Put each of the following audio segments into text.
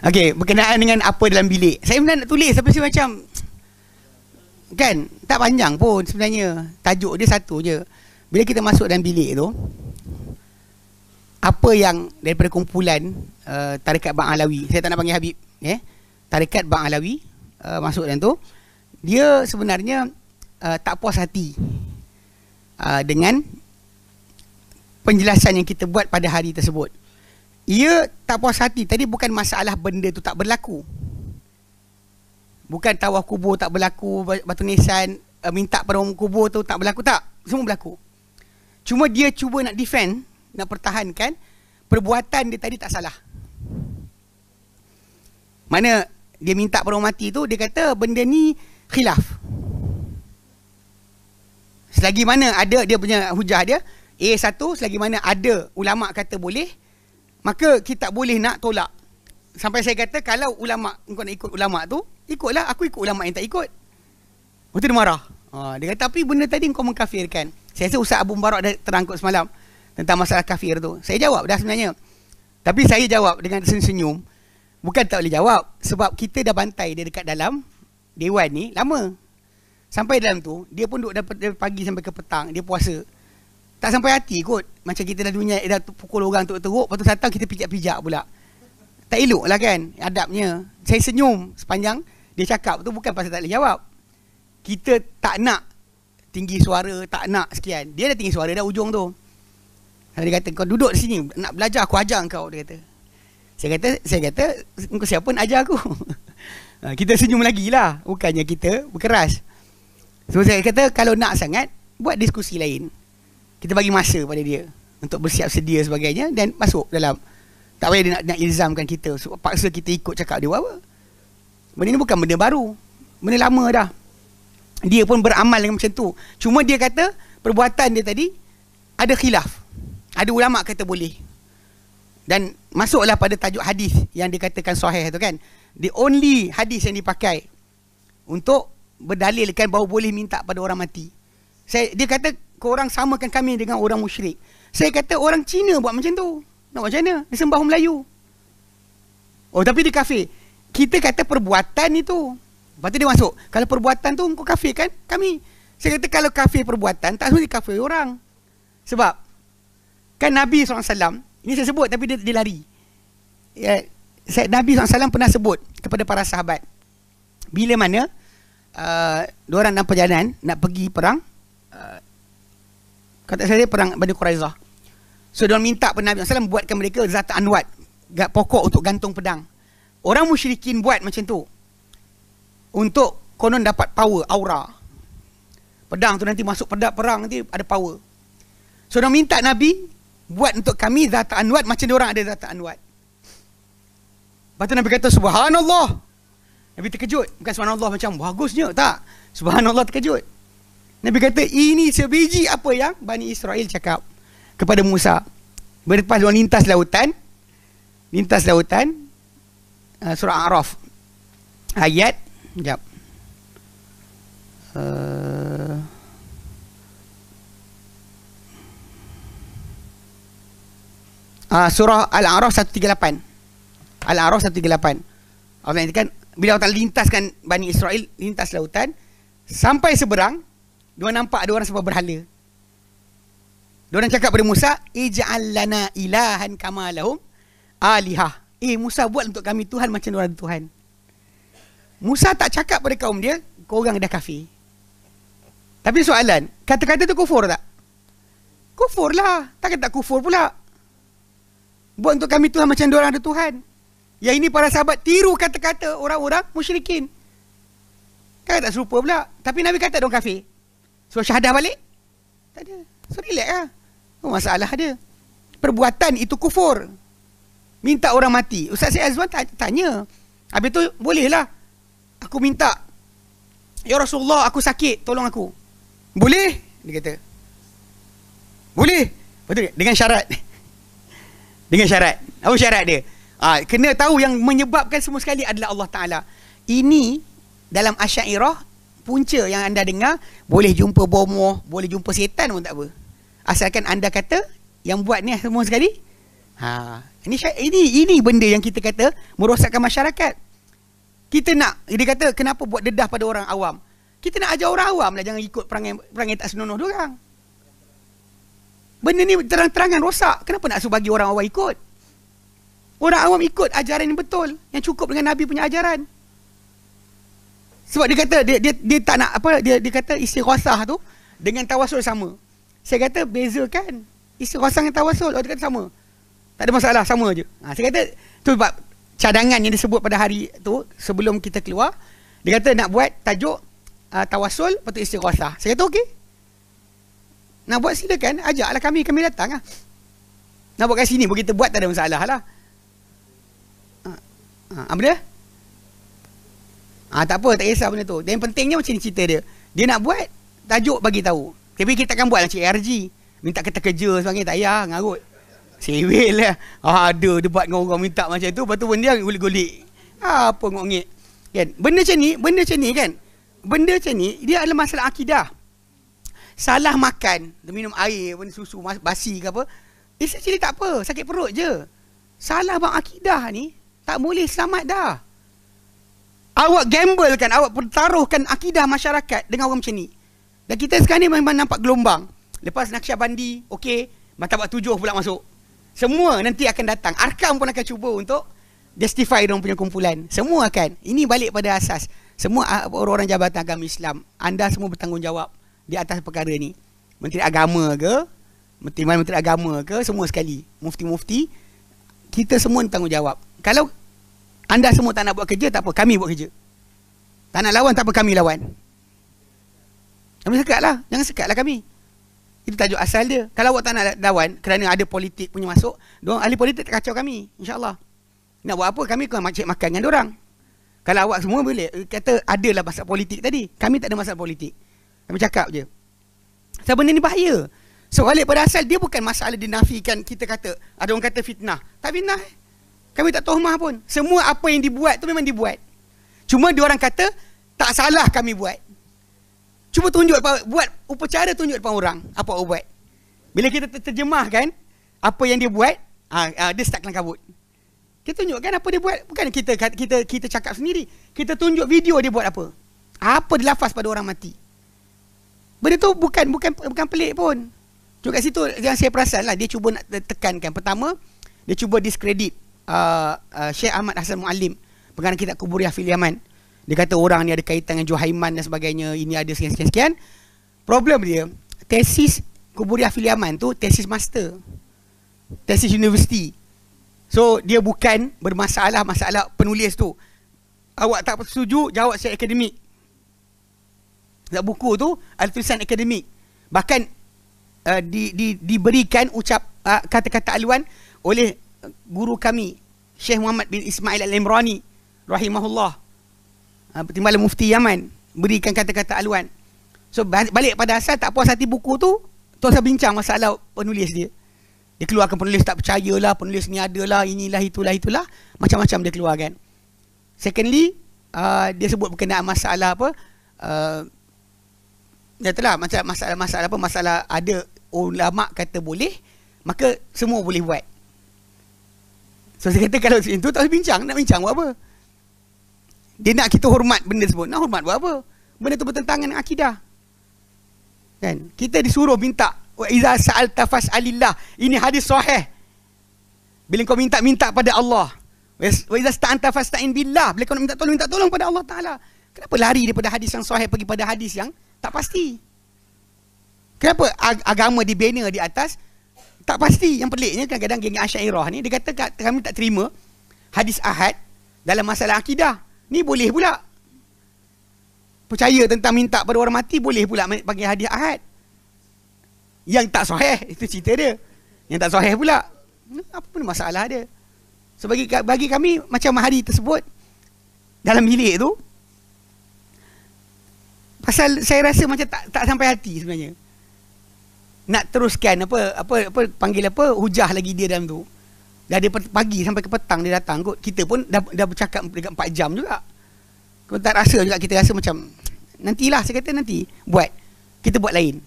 Okey, berkenaan dengan apa dalam bilik. Saya benar nak tulis tapi saya macam kan tak panjang pun sebenarnya. Tajuk dia satu je. Bila kita masuk dalam bilik tu, apa yang daripada kumpulan Tarekat Bang Alawi, saya tak nak panggil Habib, Tarekat Bang Alawi masuk dalam tu, dia sebenarnya tak puas hati dengan penjelasan yang kita buat pada hari tersebut. Ia tak puas hati tadi bukan masalah benda tu tak berlaku, bukan tawaf kubur tak berlaku, batu nisan minta pada orang kubur tu tak berlaku, tak, semua berlaku. Cuma dia cuba nak defend, nak pertahankan perbuatan dia tadi tak salah. Mana dia minta pada orang mati tu, dia kata benda ni khilaf. Selagi mana ada dia punya hujah dia A1, selagi mana ada ulama kata boleh, maka kita tak boleh nak tolak. Sampai saya kata kalau ulama, engkau nak ikut ulama tu, ikutlah, aku ikut ulama yang tak ikut. Lepas tu dia marah. Dia kata tapi benda tadi engkau mengkafirkan. Saya rasa Ustaz Abu Mubarak dah terangkut semalam tentang masalah kafir tu. Saya jawab dah sebenarnya. Tapi saya jawab dengan senyum. Bukan tak boleh jawab, sebab kita dah bantai dia dekat dalam dewan ni lama. Sampai dalam tu dia pun duduk dari pagi sampai ke petang, dia puasa. Tak sampai hati kot. Macam kita dah dunia, dah pukul orang teruk-teruk, lepas tu datang kita pijak-pijak pula. Tak elok lah kan adabnya. Saya senyum sepanjang dia cakap tu, bukan pasal tak boleh jawab. Kita tak nak tinggi suara, tak nak sekian. Dia dah tinggi suara dah ujung tu. Dia kata kau duduk di sini nak belajar, aku ajar kau, dia kata. Saya kata engkau siapa nak ajar aku? Kita senyum lagi lah, bukannya kita berkeras. So saya kata kalau nak sangat buat diskusi lain. Kita bagi masa pada dia untuk bersiap sedia sebagainya dan masuk dalam. Tak payah dia nak ilzamkan kita, so, paksa kita ikut cakap dia apa. Benda ni bukan benda baru, benda lama dah. Dia pun beramal dengan macam tu. Cuma dia kata perbuatan dia tadi ada khilaf. Ada ulama kata boleh. Dan masuklah pada tajuk hadis yang dikatakan sahih tu kan. The only hadis yang dipakai untuk berdalilkan bahawa boleh minta pada orang mati. Dia kata korang samakan kami dengan orang musyrik. Saya kata orang Cina buat macam tu. Nak macam mana? Dia sembah Melayu. Oh tapi dia kafir. Kita kata perbuatan itu. Lepas tu dia masuk. Kalau perbuatan tu kau kafir kan kami. Saya kata kalau kafir perbuatan, tak semesti kafir orang. Sebab kan Nabi SAW, ini saya sebut tapi dia lari. Nabi SAW pernah sebut kepada para sahabat, bila mana diorang dalam perjalanan nak pergi perang, kata saya perang Bani Quraizah. So diorang minta pada Nabi SAW buatkan mereka zat anwat, pokok untuk gantung pedang. Orang musyrikin buat macam tu untuk konon dapat power, aura. Pedang tu nanti masuk pedang perang, nanti ada power. So diorang minta Nabi buat untuk kami zat anwat macam diorang ada zat anwat. Lepas tu Nabi kata subhanallah. Nabi terkejut. Bukan subhanallah macam bagusnya, tak. Subhanallah terkejut. Nabi kata ini sebiji apa yang Bani Israel cakap kepada Musa. Berlepas diorang lintas lautan, surah A'raf ayat sekejap, surah Al-A'raf 138. Al-A'raf 138. Allah kan bila Allah lintaskan Bani Israel, lintas lautan sampai seberang, dia nampak ada orang sembah berhala. Dia orang cakap pada Musa, ij'al lana ilahan kama lahum alihah. Musa buat untuk kami Tuhan macam dia orang Tuhan. Musa tak cakap pada kaum dia, korang dah kafir. Tapi soalan, kata-kata tu kufur tak? Kufur lah. Takkan tak kufur pula. Buat untuk kami Tuhan macam dia orang ada Tuhan. Yang ini para sahabat tiru kata-kata orang-orang musyrikin. Kan tak serupa pula. Tapi Nabi kata dia orang kafir. So syahadah balik? Tak ada. So relax lah. Oh, masalah dia. Perbuatan itu kufur. Minta orang mati. Ustaz Syed Azwan tanya. Habis tu boleh lah. Aku minta, ya Rasulullah aku sakit, tolong aku. Boleh? Dia kata. Boleh. Betul. Dengan syarat. Dengan syarat. Apa syarat dia? Kena tahu yang menyebabkan semua sekali adalah Allah Ta'ala. Ini dalam Asy'ariyah, punca yang anda dengar, boleh jumpa bomoh, boleh jumpa setan pun tak apa. Asalkan anda kata yang buat ni semua sekali Ini benda yang kita kata merosakkan masyarakat. Kita nak, dia kata kenapa buat dedah pada orang awam. Kita nak ajar orang awam lah jangan ikut perangai tak senonoh diorang. Benda ni terang-terangan rosak. Kenapa nak suruh bagi orang awam ikut? Orang awam ikut ajaran yang betul, yang cukup dengan Nabi punya ajaran. Sebab dia kata dia tak nak apa, dia kata istighasah tu dengan tawasul sama. Saya kata bezakan istighasah dengan tawasul. Dia kata sama. Tak ada masalah, sama je. Saya kata tu sebab cadangan yang disebut pada hari tu sebelum kita keluar, dia kata nak buat tajuk tawasul patut istighasah. Saya kata okey. Nak buat silakan, ajaklah kami datang lah. Nak buat kat sini pun kita buat, tak ada masalah lah. Apa dia? Tak apa, tak kisah benda tu. Dan yang pentingnya macam ni cerita dia. Dia nak buat tajuk bagi tahu. Tapi kita akan buat lah cik RG. Minta kita kerja sebagainya, tak payah ngarut. Sewel lah. Ada debat dengan orang minta macam tu, lepas tu benda dia gulik-gulik. Apa ngok-ngik. Kan? Benda macam ni kan. Benda macam ni dia adalah masalah akidah. Salah makan, minum air, susu basi ke apa, actually tak apa, sakit perut je. Salah bang akidah ni tak boleh selamat dah. Awak gamble kan, awak pertaruhkan akidah masyarakat dengan orang macam ni. Dan kita sekarang ni memang nampak gelombang. Lepas Naqsyabandi, okey, Martabat 7 pula masuk. Semua nanti akan datang. Arkam pun akan cuba untuk justify diorang punya kumpulan. Semua akan. Ini balik pada asas. Semua orang-orang Jabatan Agama Islam, anda semua bertanggungjawab di atas perkara ni. Menteri Agama ke, Menteri Agama ke, semua sekali. Mufti-mufti, kita semua bertanggungjawab. Kalau anda semua tak nak buat kerja, tak apa, kami buat kerja. Tak nak lawan, tak apa, kami lawan. Jangan sekat lah kami. Itu tajuk asal dia. Kalau awak tak nak lawan kerana ada politik punya masuk, diorang ahli politik tak kacau kami, insyaAllah. Nak buat apa, kami akan cek makan dengan diorang. Kalau awak semua boleh kata adalah masalah politik tadi, kami tak ada masalah politik. Kami cakap je. Sebab benda ni bahaya. So balik pada asal, dia bukan masalah dinafikan. Kita kata, ada orang kata fitnah. Tak fitnah. Kami tak tohmah pun. Semua apa yang dibuat tu memang dibuat. Cuma diorang kata tak salah kami buat. Cuba tunjuk, buat upacara tunjuk depan orang apa awak buat. Bila kita terjemahkan apa yang dia buat, dia start kelang kabut. Kita tunjukkan apa dia buat. Bukan kita cakap sendiri. Kita tunjuk video dia buat apa. Apa dia lafaz pada orang mati. Benda tu bukan pelik pun. Juga kat situ yang saya perasan lah, dia cuba nak tekankan. Pertama, dia cuba diskredit Syekh Ahmad Hasan Muallim, pengarang kitab Quburiyah fil Yaman. Dia kata orang ni ada kaitan dengan Juhaiman dan sebagainya, ini ada sekian-sekian. Problem dia, tesis Quburiyah fil Yaman tu tesis master, tesis universiti. So dia bukan bermasalah masalah penulis tu. Awak tak setuju, jawab secara akademik. Sebab buku tu ada tulisan akademik. Bahkan diberikan kata-kata aluan oleh guru kami Syekh Muhammad bin Ismail Al-Imrani rahimahullah, Timbalan Mufti Yaman, berikan kata-kata aluan. So balik pada asal, tak puas hati buku tu, tuan-tuan bincang masalah penulis dia. Dia keluarkan penulis tak percayalah, penulis ni adalah, inilah, itulah, macam-macam dia keluarkan. Secondly, dia sebut berkenaan masalah apa, itulah masalah ada ulama kata boleh, maka semua boleh buat. So saya kata kalau itu tak bincang, nak bincang buat apa? Dia nak kita hormat benda tersebut. Nak hormat buat apa? Benda tu bertentangan dengan akidah. Kan? Kita disuruh minta, wa iza sa'alta fas'alillah. Ini hadis sahih. Bila kau minta pada Allah. Wa iza sta'anta fasta'in billah. Bila kau nak minta tolong pada Allah Taala. Kenapa lari daripada hadis yang sahih pergi pada hadis yang tak pasti? Kenapa agama dibina di atas tak pasti? Yang peliknya kadang-kadang geng Asy'ariyah ni, dia kata kami tak terima hadis ahad dalam masalah akidah. Ni boleh pula. Percaya tentang minta pada orang mati, boleh pula panggil hadis ahad. Yang tak sahih, itu cerita dia. Yang tak sahih pula, apa pun masalah dia. So bagi kami, macam hari tersebut dalam bilik tu, pasal saya rasa macam tak sampai hati sebenarnya. Nak teruskan panggil hujah lagi dia dalam tu. Dah dari pagi sampai ke petang dia datang kot. Kita pun dah bercakap dekat 4 jam juga. Kau tak rasa juga, kita rasa macam nantilah, saya kata nanti buat. Kita buat lain.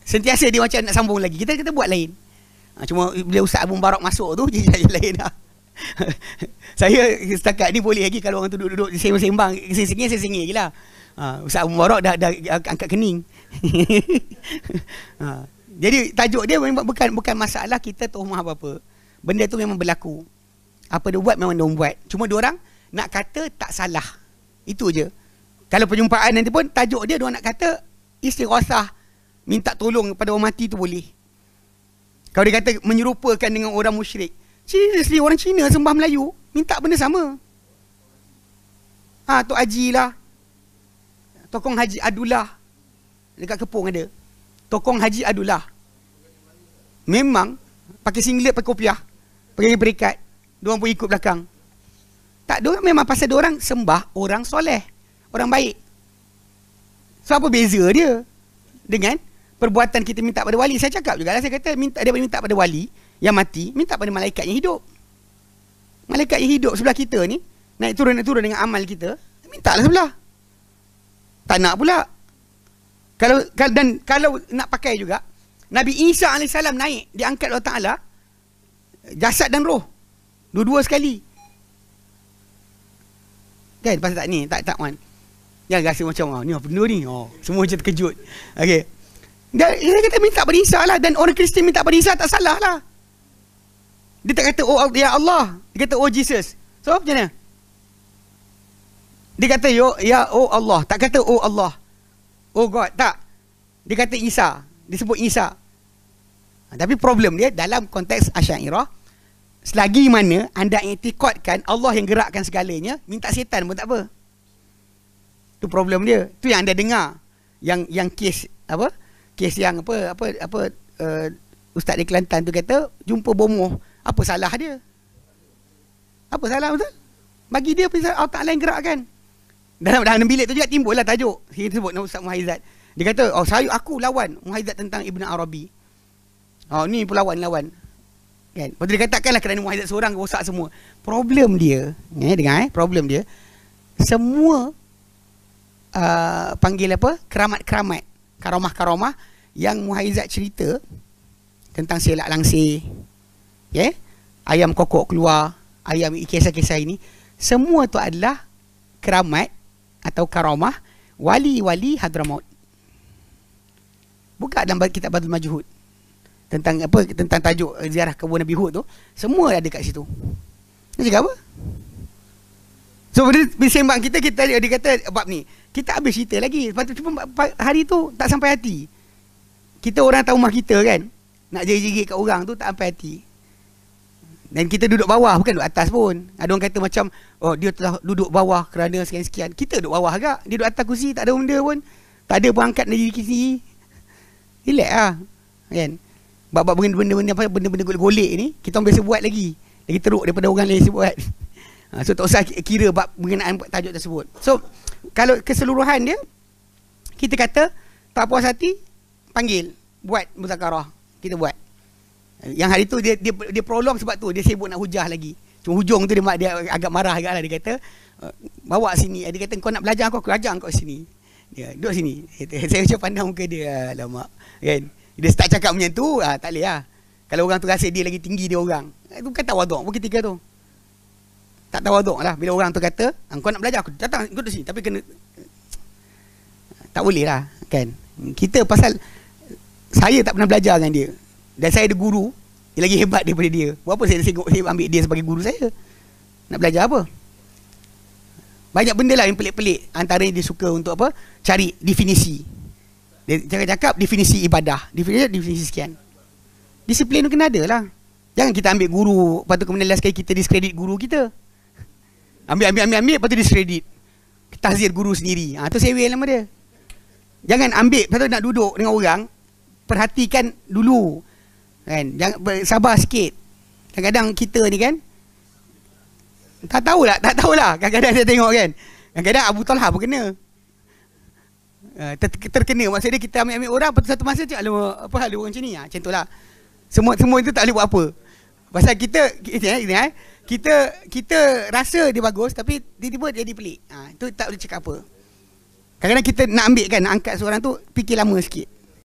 Sentiasa dia macam nak sambung lagi. Kita buat lain. Cuma bila Ustaz Abu Mubarak masuk tu jadi lain dah. Saya setakat ni boleh lagi kalau orang tu duduk-duduk sembang-sembang, sengih saya sengih gila. Ustaz Abu Mubarak dah angkat kening. Jadi tajuk dia memang bukan masalah kita tuhmah apa-apa. Benda tu memang berlaku. Apa dia buat memang dia buat. Cuma dia orang nak kata tak salah. Itu je. Kalau perjumpaan nanti pun tajuk dia nak kata istighosah, minta tolong pada orang mati tu boleh. Kalau dia kata menyerupakan dengan orang musyrik, seriously orang Cina sembah Melayu minta benda sama. Tok Haji lah, Tokong Haji Adullah dekat Kepong ada. Tokong Haji Adullah memang pakai singlet, pakai kopiah, pakai berikat, diorang pun ikut belakang. Tak, diorang memang pasal diorang sembah orang soleh, orang baik. So apa beza dia dengan perbuatan kita minta pada wali? Saya cakap juga lah, saya kata daripada minta pada wali yang mati, minta pada malaikat yang hidup. Malaikat yang hidup sebelah kita ni, naik turun dengan amal kita, minta lah sebelah. Tak nak pula. Kalau nak pakai juga, Nabi Isa AS naik, diangkat Allah Ta'ala, jasad dan roh dua-dua sekali. Kan pasal tak ni, tak man. Jangan rasa macam ni apa benda ni. Semua macam terkejut. Okey. Dia kata minta pada Isa lah. Dan orang Kristian minta pada Isa tak salah lah. Dia tak kata oh ya Allah, dia kata oh Jesus. So macam mana? Dia kata ya oh Allah, tak kata oh Allah, oh God, tak. Dia kata Isa, disebut Isa. Tapi problem dia dalam konteks Asy'ariyah, selagi mana anda iktikadkan Allah yang gerakkan segalanya, minta setan pun tak apa. Tu problem dia. Tu yang anda dengar. Yang kes apa? Kes yang Ustaz di Kelantan tu kata jumpa bomoh. Apa salah dia? Apa salah betul? Bagi dia Allah Ta'ala yang gerakkan. Dalam bilik tu juga timbul lah tajuk. Dia sebut nama Ustaz Muhaizat. Dia kata, aku lawan Muhaizat tentang Ibn Arabi. Ni pun lawan. Kan? Lepas tu dia katakanlah kerana Muhaizat seorang rosak semua. Problem dia, dengar problem dia, semua panggil apa? Keramat-keramat, karamah-karamah yang Muhaizat cerita tentang selak langsir, ayam kokok keluar, ayam kisah-kisah ini, semua tu adalah keramat atau karamah wali-wali Hadramaut. Buka dalam kitab Badul Majhud tentang tajuk ziarah kebun Nabi Hud tu, semua ada kat situ. Dia cakap apa? So bila sembang kita dia kata bab ni kita habis cerita lagi. Lepas tu hari tu tak sampai hati. Kita orang tahu rumah kita kan, nak jerit-jerit kat orang tu tak sampai hati. Dan kita duduk bawah, bukan duduk atas pun. Ada orang kata macam dia telah duduk bawah kerana sekian-sekian. Kita duduk bawah agak. Dia duduk atas kursi, tak ada benda pun. Tak ada pun angkat dari kursi. Relax lah kan. Bab-bab benda-benda golek ni kita orang biasa buat lagi teruk daripada orang lain buat. So tak usah kira bab mengenaan tajuk tersebut. So kalau keseluruhan dia, kita kata tak puas hati, panggil, buat muzakarah, kita buat. Yang hari tu dia prolong sebab tu dia sibuk nak hujah lagi. Cuma hujung tu dia agak marah agak lah. Dia kata bawa sini. Dia kata kau nak belajar aku ajar kau sini. Dia duduk sini. Saya macam pandang muka dia, alamak kan. Dia start cakap macam tu, tak boleh lah. Kalau orang tu rasa dia lagi tinggi dia orang, itu kan tawaduk pun ketika tu. Tak tawaduk lah bila orang tu kata kau nak belajar aku datang duduk sini, tapi kena, tak boleh lah kan. Kita pasal saya tak pernah belajar dengan dia, dan saya ada guru yang lagi hebat daripada dia. Buat apa saya ambil dia sebagai guru saya? Nak belajar apa? Banyak benda lah yang pelik-pelik. Antaranya dia suka untuk apa? Cari definisi. Dia cakap definisi ibadah, definisi sekian. Disiplin tu kena ada lah. Jangan kita ambil guru, lepas tu kemudian last kali kita diskredit guru kita. Ambil, lepas tu diskredit. Tahzir guru sendiri. Tu sewel nama dia. Jangan ambil, lepas tu nak duduk dengan orang, perhatikan dulu. Kan? Jangan sabar sikit. Kadang-kadang kita ni kan, tak tahulah. Kadang-kadang saya tengok kan, kadang-kadang Abu Talha pun kena. Terkena. Maksudnya kita ambil orang, lepas tu satu masa cakap, apa hal dia orang macam ni? Macam tu lah. Semua itu tak boleh buat apa. Pasal kita rasa dia bagus, tapi tiba-tiba dia jadi pelik. Itu tak boleh cakap apa. Kadang-kadang kita nak ambil kan, nak angkat seorang tu, fikir lama sikit.